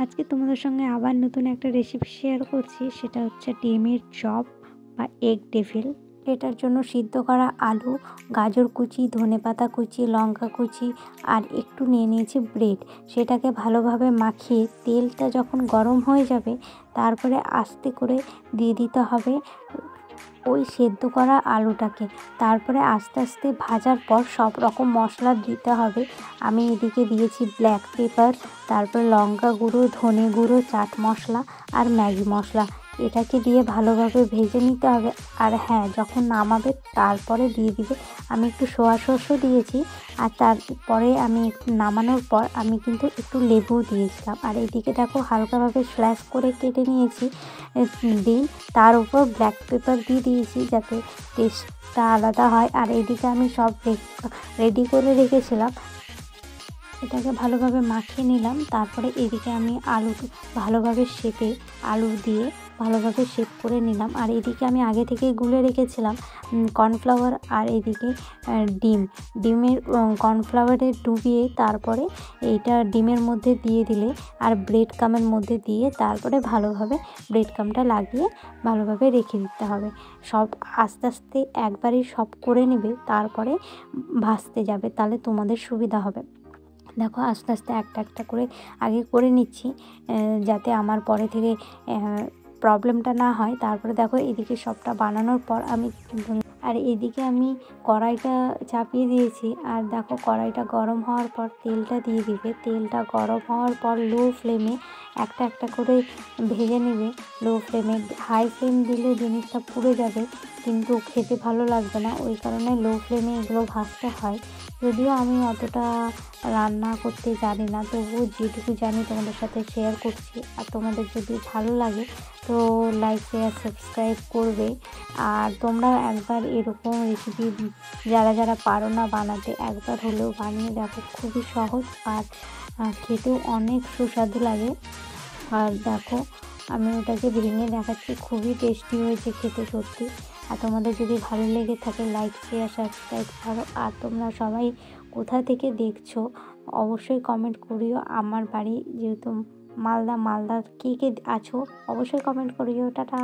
আজকে তোমাদের সঙ্গে আবার নতুন একটা রেসিপি শেয়ার করছি, সেটা হচ্ছে ডিমের চপ বা এগ ডেভিল। এটার জন্য সিদ্ধ করা আলু, গাজর কুচি, ধনেপাতা কুচি, লঙ্কা কুচি আর একটু নিয়ে নিয়েছি ব্রেড। সেটাকে ভালোভাবে মাখিয়ে তেলটা যখন গরম হয়ে যাবে তারপরে আস্তে করে দিয়ে দিতে হবে ওই সেদ্ধ করা আলুটাকে। তারপরে আস্তে আস্তে ভাজার পর সব রকম মশলা দিতে হবে। আমি এদিকে দিয়েছি ব্ল্যাক পেপার, তারপরে লঙ্কা গুঁড়ো, ধনে গুঁড়ো, চাট মশলা আর ম্যাগি মশলা। এটাকে দিয়ে ভালোভাবে ভেজে নিতে হবে। আর হ্যাঁ, যখন নামাবে তারপরে দিয়ে দিবে, আমি একটু সোয়া সসও দিয়েছি। আর তারপরে আমি একটু নামানোর পর আমি কিন্তু একটু লেবুও দিয়েছিলাম। আর এদিকে দেখো হালকাভাবে স্ল্যাশ করে কেটে নিয়েছি ডিম, তার উপর ব্ল্যাক পেপার দিয়ে দিয়েছি যাতে টেস্টটা আলাদা হয়। আর এদিকে আমি সব রেডি করে রেখেছিলাম, এটাকে ভালোভাবে মাখিয়ে নিলাম। তারপরে এদিকে আমি আলু ভালোভাবে আলু দিয়ে ভালোভাবে শেপ করে নিলাম। আর এদিকে আমি আগে থেকে গুলে রেখেছিলাম কর্নফ্লাওয়ার। আর এদিকে ডিমের কর্নফ্লাওয়ারে ডুবিয়ে তারপরে এইটা ডিমের মধ্যে দিয়ে দিলে আর ব্রেড কামের মধ্যে দিয়ে তারপরে ভালোভাবে ব্রেড কামটা লাগিয়ে ভালোভাবে রেখে দিতে হবে। সব আস্তে আস্তে একবারেই সব করে নেবে, তারপরে ভাজতে যাবে, তাহলে তোমাদের সুবিধা হবে। দেখো আস্তে আস্তে একটা একটা করে আগে করে নিচ্ছি যাতে আমার পরে থেকে প্রবলেমটা না হয়। তারপরে দেখো এদিকে সবটা বানানোর পর আর এদিকে আমি কড়াইটা চাপিয়ে দিয়েছি। আর দেখো কড়াইটা গরম হওয়ার পর তেলটা দিয়ে দিবে। তেলটা গরম হওয়ার পর লো ফ্লেমে একটা একটা করে ভেজে নেবে। লো ফ্লেমে, হাই ফ্লেম দিলে জিনিসটা পুড়ে যাবে কিন্তু খেতে ভালো লাগবে না, ওই কারণে লো ফ্লেমে এগুলো ভাজতে হয়। যদিও আমি অতটা রান্না করতে জানি না, তবুও যেটুকু জানি তোমাদের সাথে শেয়ার করছি। আর তোমাদের যদি ভালো লাগে তো লাইক, শেয়ার, সাবস্ক্রাইব করবে। আর তোমরা একবার এরকম রেসিপি যারা যারা পারো না বানাতে, একবার হলেও বানিয়ে দেখো, খুবই সহজ আর খেতেও অনেক সুস্বাদু লাগে। আর দেখো আমি ওটাকে ভেঙে দেখাচ্ছি, খুবই টেস্টি হয়েছে খেতে সত্যি। আর তোমাদের যদি ভালো লেগে থাকে লাইক, শেয়ার, সাবস্ক্রাইব করো। আর তোমরা সবাই কোথা থেকে দেখছো অবশ্যই কমেন্ট করিও। আমার বাড়ি যেহেতু মালদা, কে কে আছো অবশ্যই কমেন্ট করিও। টাটা।